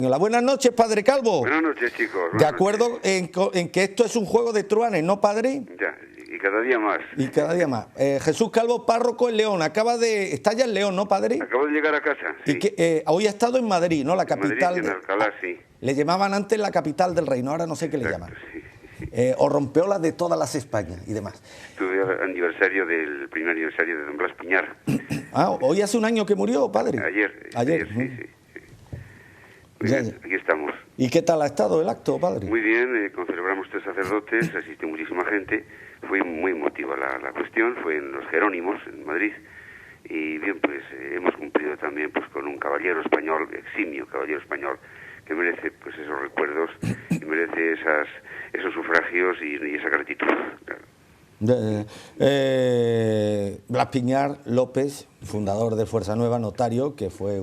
Hola, buenas noches, padre Calvo. Buenas noches, chicos. De acuerdo en que esto es un juego de truanes, ¿no, padre? Ya, y cada día más. Y cada día más. Jesús Calvo, párroco en León. Está ya en León, ¿no, padre? Acabo de llegar a casa, sí. Y que hoy ha estado en Madrid, ¿no? La capital. Madrid, en Alcalá, sí. Le llamaban antes la capital del reino, ahora no sé qué le llaman. Sí. O rompeola de todas las Españas y demás. Tuve el aniversario del primer aniversario de don Blas Piñar. Hoy hace un año que murió, padre. Ayer, sí. Pues Ya. aquí estamos. ¿Y qué tal ha estado el acto, padre? Muy bien, celebramos 3 sacerdotes, asistió muchísima gente. Fue muy emotiva la cuestión, fue en los Jerónimos, en Madrid. Y bien, pues hemos cumplido también pues con un caballero español, eximio caballero español, que merece pues esos recuerdos y merece esos sufragios y esa gratitud. Claro. Blas Piñar López, fundador de Fuerza Nueva, notario, que fue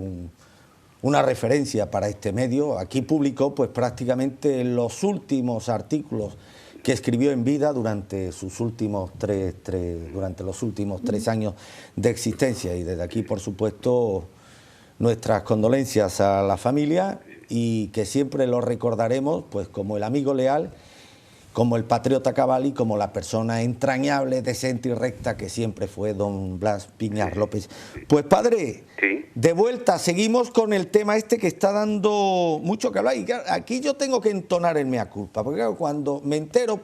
una referencia para este medio. Aquí publicó pues prácticamente los últimos artículos que escribió en vida durante sus últimos durante los últimos 3 años de existencia, y desde aquí, por supuesto, nuestras condolencias a la familia, y que siempre lo recordaremos pues como el amigo leal, como el patriota cabal y como la persona entrañable, decente y recta que siempre fue don Blas Piñar López. Pues padre, ¿Sí? De vuelta, seguimos con el tema este que está dando mucho que hablar. Y aquí yo tengo que entonar el mea culpa, porque claro, cuando me entero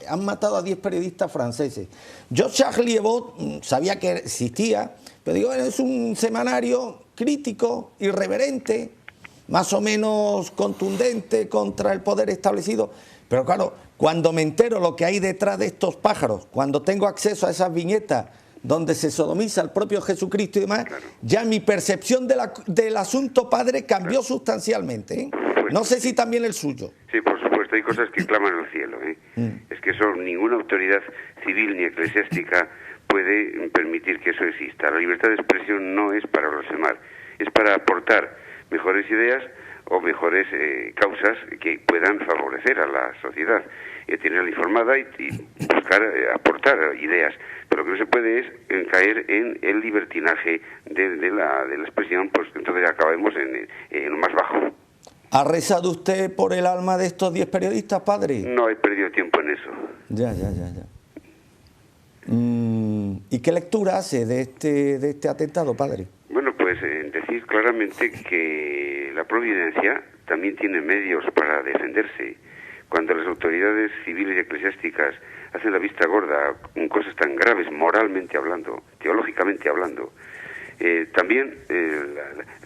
han matado a 10 periodistas franceses. Yo Charlie Hebdo sabía que existía, pero digo, es un semanario crítico, irreverente, más o menos contundente contra el poder establecido. Pero claro, cuando me entero lo que hay detrás de estos pájaros, cuando tengo acceso a esas viñetas donde se sodomiza al propio Jesucristo y demás, claro, ya mi percepción del asunto, padre, cambió sustancialmente, ¿eh? Pues, No sé si también el suyo. Sí, por supuesto, hay cosas que claman al cielo, ¿eh? Es que eso ninguna autoridad civil ni eclesiástica puede permitir que eso exista. La libertad de expresión no es para blasfemar, es para aportar mejores ideas o mejores causas que puedan favorecer a la sociedad, tenerla informada y buscar aportar ideas. Pero lo que no se puede es caer en el libertinaje de la expresión, pues entonces acabemos en lo más bajo. ¿Ha rezado usted por el alma de estos 10 periodistas, padre? No he perdido tiempo en eso. Ya. ¿Y qué lectura hace de este atentado, padre? Bueno, pues decir claramente que la providencia también tiene medios para defenderse. Cuando las autoridades civiles y eclesiásticas hacen la vista gorda con cosas tan graves, moralmente hablando, teológicamente hablando, también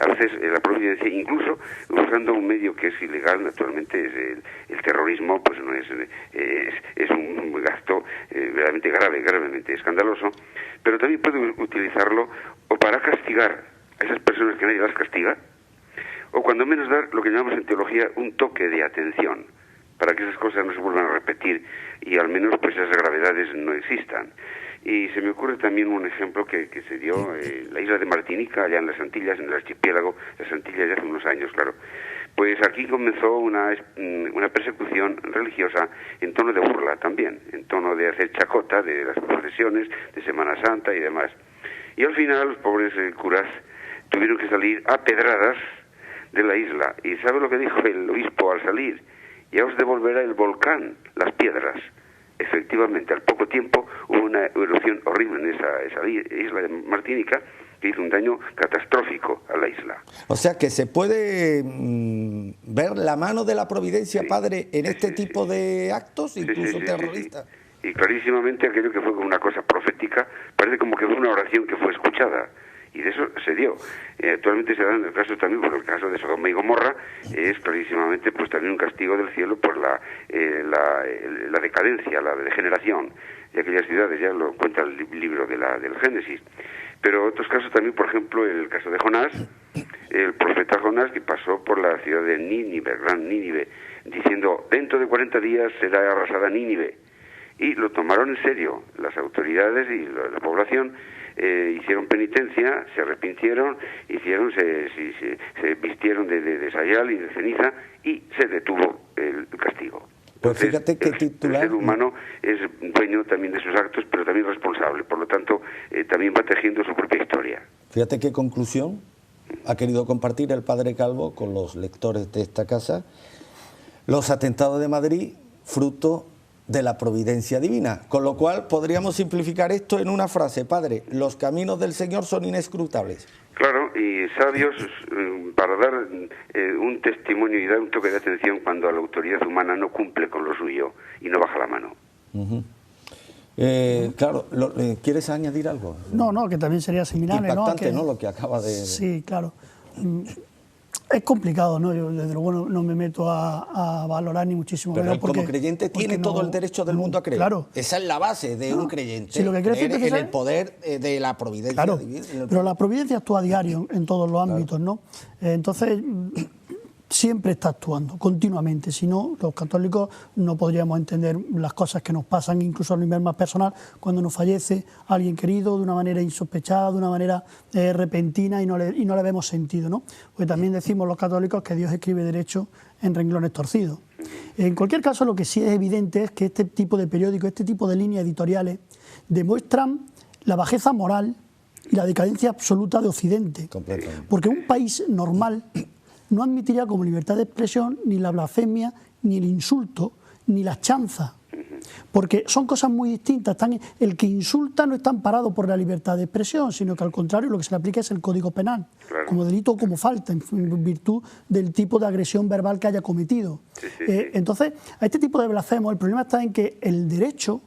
a veces la providencia, incluso usando un medio que es ilegal, naturalmente es el terrorismo, pues no es un gasto verdaderamente gravemente escandaloso, pero también puede utilizarlo o para castigar a esas personas que nadie las castiga, o cuando menos dar lo que llamamos en teología un toque de atención, para que esas cosas no se vuelvan a repetir y al menos pues esas gravedades no existan. Y se me ocurre también un ejemplo que se dio en la isla de Martinica, allá en las Antillas, en el archipiélago de las Antillas, ya hace unos años, claro. Pues aquí comenzó una persecución religiosa en tono de burla también, en tono de hacer chacota de las procesiones de Semana Santa y demás. Y al final los pobres curas tuvieron que salir a pedradas de la isla. ¿Y sabe lo que dijo el obispo al salir? Ya os devolverá el volcán las piedras. Efectivamente, al poco tiempo hubo una erupción horrible en esa isla de Martinica que hizo un daño catastrófico a la isla. O sea que se puede ver la mano de la providencia, padre, en este tipo de actos, incluso terroristas. Sí. Y clarísimamente aquello que fue como una cosa profética, parece como que fue una oración que fue escuchada. Y de eso se dio. Actualmente se da en el caso también, por el caso de Sodoma y Gomorra, es clarísimamente pues también un castigo del cielo por la decadencia, la degeneración de aquellas ciudades, ya lo cuenta el libro del Génesis. Pero otros casos también, por ejemplo, el caso de Jonás, el profeta Jonás, que pasó por la ciudad de Nínive, Gran Nínive, diciendo, dentro de 40 días será arrasada Nínive. Y lo tomaron en serio las autoridades y la población. Hicieron penitencia, se arrepintieron, se vistieron de sayal y de ceniza y se detuvo el castigo. Pues fíjate que titular... El ser humano es dueño también de sus actos, pero también responsable. Por lo tanto, también va tejiendo su propia historia. Fíjate qué conclusión. ha querido compartir el padre Calvo con los lectores de esta casa, los atentados de Madrid, fruto de la providencia divina. Con lo cual podríamos simplificar esto en una frase, padre: los caminos del Señor son inescrutables. Claro, y sabios para dar un testimonio y dar un toque de atención cuando la autoridad humana no cumple con lo suyo y no baja la mano. Claro, ¿quieres añadir algo? No, que también sería similar. Impactante, ¿no? Lo que acaba de... Sí, claro. Es complicado, ¿no? Yo desde luego no me meto a valorar ni muchísimo menos. Pero como creyente tiene todo el derecho del mundo a creer. Claro. Esa es la base de un creyente. Si lo que creer en el poder de la providencia divina. Pero la providencia actúa a diario en todos los ámbitos, ¿no? Entonces, siempre está actuando, continuamente. Si no, los católicos no podríamos entender las cosas que nos pasan, incluso a nivel más personal, cuando nos fallece alguien querido de una manera insospechada, de una manera repentina y no le vemos sentido, ¿no? Porque también decimos los católicos que Dios escribe derecho en renglones torcidos. En cualquier caso, lo que sí es evidente es que este tipo de periódicos, este tipo de líneas editoriales demuestran la bajeza moral y la decadencia absoluta de Occidente. Porque un país normal no admitiría como libertad de expresión ni la blasfemia, ni el insulto, ni la chanza. Porque son cosas muy distintas. El que insulta no está amparado por la libertad de expresión, sino que al contrario lo que se le aplica es el Código Penal, como delito o como falta, en virtud del tipo de agresión verbal que haya cometido. Entonces, a este tipo de blasfemos, el problema está en que el derecho,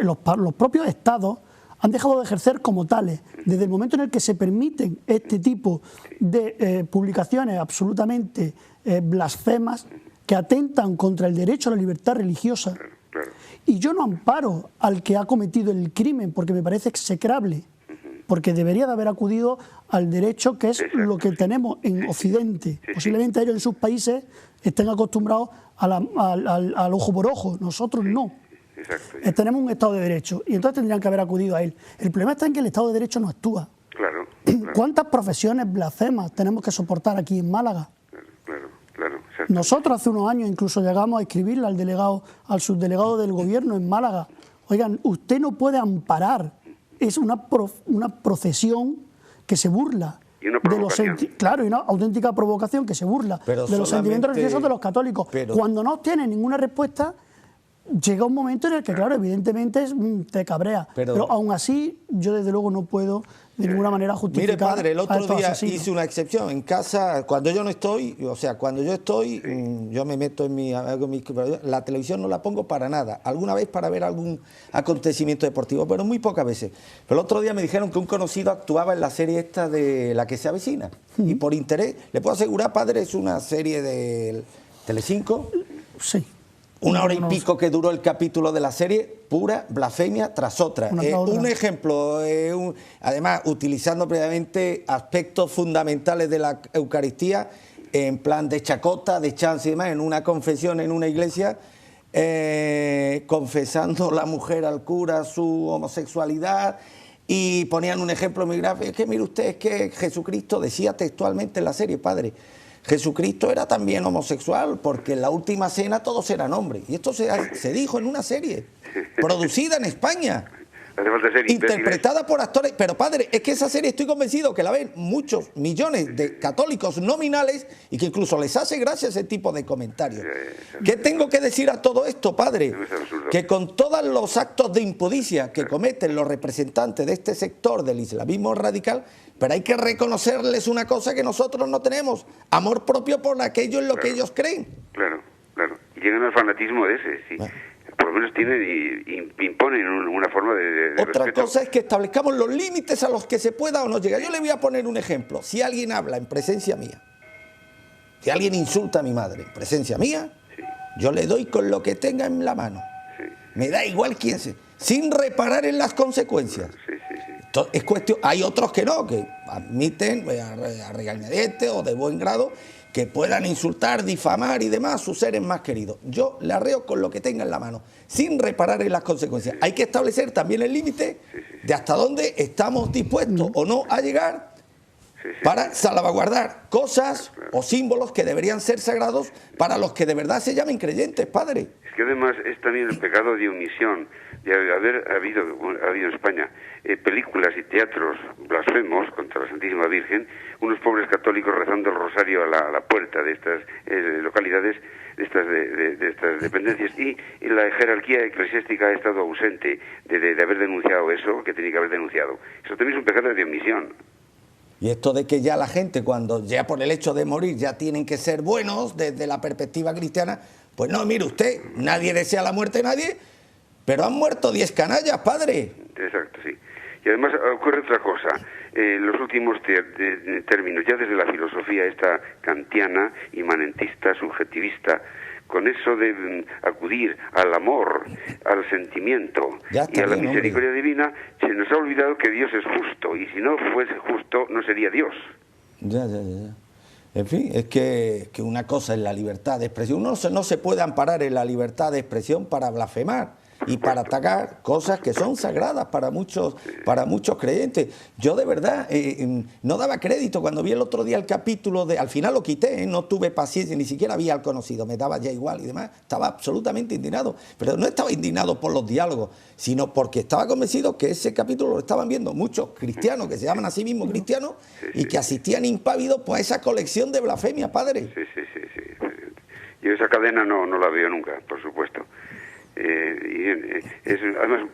los propios estados, han dejado de ejercer como tales. Desde el momento en el que se permiten este tipo de publicaciones absolutamente blasfemas que atentan contra el derecho a la libertad religiosa. Y yo no amparo al que ha cometido el crimen porque me parece execrable, porque debería de haber acudido al derecho, que es lo que tenemos en Occidente. Posiblemente ellos en sus países estén acostumbrados al ojo por ojo, nosotros no. Tenemos un Estado de Derecho y entonces tendrían que haber acudido a él. El problema está en que el Estado de Derecho no actúa. ¿Cuántas profesiones blasfemas tenemos que soportar aquí en Málaga? Nosotros hace unos años incluso llegamos a escribirle al subdelegado del gobierno en Málaga: oigan, usted no puede amparar, es una procesión que se burla de los claro, y una auténtica provocación que se burla de los sentimientos religiosos de los católicos. Cuando no obtiene ninguna respuesta, llega un momento en el que, claro, evidentemente te cabrea. Pero aún así, yo desde luego no puedo de ninguna manera justificar. Mire, padre, el otro día hice una excepción. En casa, cuando yo no estoy, yo me meto en la televisión no la pongo para nada. Alguna vez para ver algún acontecimiento deportivo, pero muy pocas veces. Pero el otro día me dijeron que un conocido actuaba en la serie esta de La que se avecina. Y por interés, le puedo asegurar, padre, es una serie de Telecinco. Sí. 1 hora y pico que duró el capítulo de la serie, pura blasfemia tras otra. Un ejemplo, además utilizando previamente aspectos fundamentales de la Eucaristía, en plan de chacota, de chance y demás, en una confesión en una iglesia, confesando la mujer al cura su homosexualidad, y ponían un ejemplo muy grave. Es que mire usted, es que Jesucristo decía textualmente en la serie, padre, Jesucristo era también homosexual porque en la última cena todos eran hombres. Y esto se dijo en una serie producida en España, interpretada por actores. Pero padre, es que esa serie estoy convencido que la ven muchos millones de católicos nominales y que incluso les hace gracia ese tipo de comentarios. ¿Qué tengo que decir a todo esto, padre? Que con todos los actos de impudicia que cometen los representantes de este sector del islamismo radical, pero hay que reconocerles una cosa que nosotros no tenemos: amor propio por aquello en lo que ellos creen. Claro. Y llegan al fanatismo de ese, sí. Por lo menos tienen y imponen una forma de Otra respeto. cosa es que establezcamos los límites a los que se pueda o no llegar. Yo le voy a poner un ejemplo. Si alguien habla en presencia mía, si alguien insulta a mi madre en presencia mía, yo le doy con lo que tenga en la mano. Me da igual quién sea, sin reparar en las consecuencias. Es cuestión. Hay otros que no, que admiten a regañadientes o de buen grado que puedan insultar, difamar y demás a sus seres más queridos. Yo le arreo con lo que tenga en la mano, sin reparar en las consecuencias. Hay que establecer también el límite de hasta dónde estamos dispuestos o no a llegar para salvaguardar cosas o símbolos que deberían ser sagrados para los que de verdad se llamen creyentes, padre. Es que además es también el pecado de omisión de haber habido en España películas y teatros blasfemos contra la Santísima Virgen, unos pobres católicos rezando el rosario a la puerta de estas localidades, de estas dependencias, y la jerarquía eclesiástica ha estado ausente de haber denunciado eso que tenía que haber denunciado. Eso también es un pecado de omisión. Y esto de que ya la gente, cuando ya por el hecho de morir ya tienen que ser buenos desde la perspectiva cristiana, pues no, mire usted, nadie desea la muerte de nadie, pero han muerto 10 canallas, padre. Exacto, sí. Y además ocurre otra cosa, los últimos términos, ya desde la filosofía esta kantiana, inmanentista, subjetivista, con eso de acudir al amor, al sentimiento y a la misericordia divina, se nos ha olvidado que Dios es justo, y si no fuese justo no sería Dios. Ya. En fin, es que una cosa es la libertad de expresión. Uno no se puede amparar en la libertad de expresión para blasfemar y para atacar cosas que son sagradas para muchos creyentes. Yo de verdad no daba crédito cuando vi el otro día el capítulo al final lo quité, no tuve paciencia, ni siquiera había al conocido, me daba ya igual y demás, estaba absolutamente indignado, pero no estaba indignado por los diálogos, sino porque estaba convencido que ese capítulo lo estaban viendo muchos cristianos que se llaman a sí mismos cristianos y que asistían impávidos pues, a esa colección de blasfemia, padre. Sí. Yo esa cadena no la veo nunca, por supuesto. Además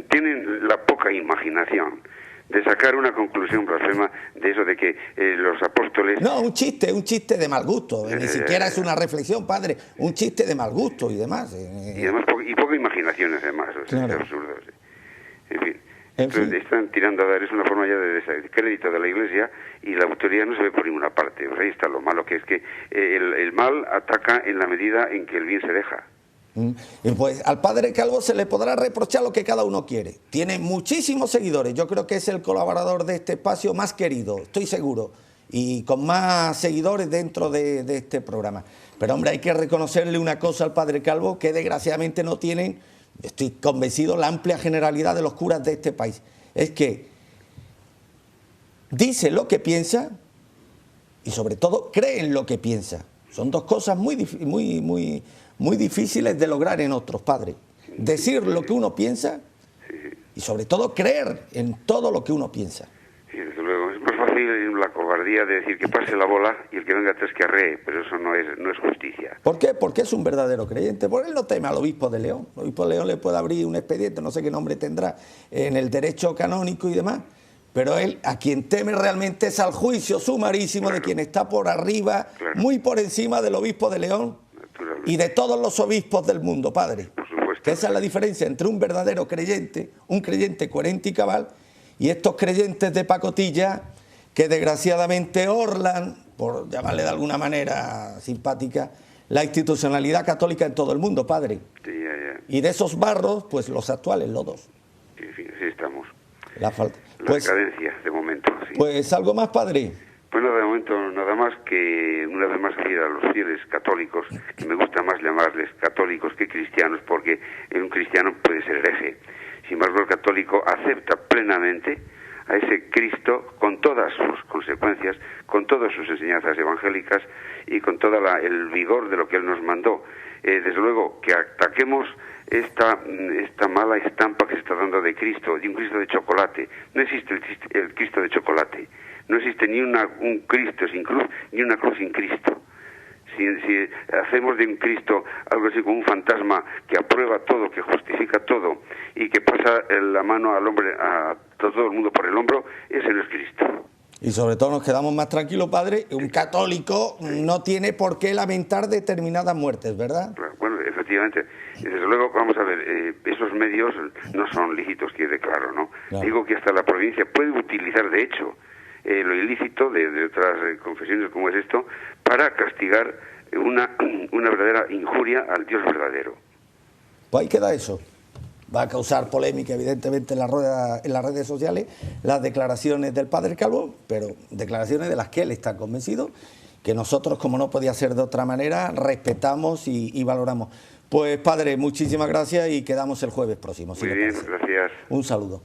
tienen la poca imaginación de sacar una conclusión blasfema de eso de que los apóstoles... No, un chiste de mal gusto, ni siquiera es una reflexión, padre, un chiste de mal gusto y demás. Y además poca imaginación además, claro. Es absurdo. Sí. En fin. Entonces, están tirando a dar, es una forma ya de descrédito de la Iglesia y la autoridad no se ve por ninguna parte. Pues ahí está lo malo, que es que el mal ataca en la medida en que el bien se deja. Y pues al padre Calvo se le podrá reprochar lo que cada uno quiere. Tiene muchísimos seguidores. Yo creo que es el colaborador de este espacio más querido, estoy seguro, y con más seguidores dentro de este programa. Pero hombre, hay que reconocerle una cosa al padre Calvo que desgraciadamente no tienen, estoy convencido, la amplia generalidad de los curas de este país. Es que dice lo que piensa y sobre todo cree en lo que piensa. Son dos cosas muy difíciles de lograr en otros, padre. Decir lo que uno piensa y sobre todo creer en todo lo que uno piensa. Sí, desde luego. Es más fácil la cobardía de decir que pase la bola y el que venga atrás que arree, pero eso no es justicia. ¿Por qué? Porque es un verdadero creyente. Por él no teme al obispo de León. El obispo de León le puede abrir un expediente, no sé qué nombre tendrá, en el derecho canónico y demás. Pero él, a quien teme realmente es al juicio sumarísimo de quien está por arriba, muy por encima del obispo de León y de todos los obispos del mundo, padre. Por supuesto. Que esa es la diferencia entre un verdadero creyente, un creyente coherente y cabal, y estos creyentes de pacotilla que desgraciadamente orlan, por llamarle de alguna manera simpática, la institucionalidad católica en todo el mundo, padre. Sí, ya. Y de esos barros, pues los actuales lodos. Sí, en fin, así estamos. La falta. La decadencia, de momento. Sí. Pues algo más, padre. Bueno, de momento nada más que una vez más decir a los fieles católicos, que me gusta más llamarles católicos que cristianos, porque un cristiano puede ser hereje. Sin embargo, el católico acepta plenamente a ese Cristo con todas sus consecuencias, con todas sus enseñanzas evangélicas y con todo el vigor de lo que Él nos mandó. Desde luego, que ataquemos esta mala estampa que se está dando de Cristo, de un Cristo de chocolate. No existe el Cristo de chocolate. No existe ni un Cristo sin cruz, ni una cruz sin Cristo. Si hacemos de un Cristo algo así como un fantasma que aprueba todo, que justifica todo y que pasa la mano al hombre, a todo el mundo por el hombro, ese no es Cristo. Y sobre todo nos quedamos más tranquilos, padre, un católico no tiene por qué lamentar determinadas muertes, ¿verdad? Bueno, efectivamente. Desde luego, vamos a ver, esos medios no son lícitos, quede claro, ¿no? Claro. Digo que hasta la provincia puede utilizar, de hecho, lo ilícito de otras confesiones como es esto, para castigar una verdadera injuria al Dios verdadero. Pues ahí queda eso. Va a causar polémica, evidentemente, en las redes sociales, las declaraciones del padre Calvo, pero declaraciones de las que él está convencido, que nosotros, como no podía ser de otra manera, respetamos y valoramos. Pues, padre, muchísimas gracias y quedamos el jueves próximo. Muy bien, gracias. Un saludo.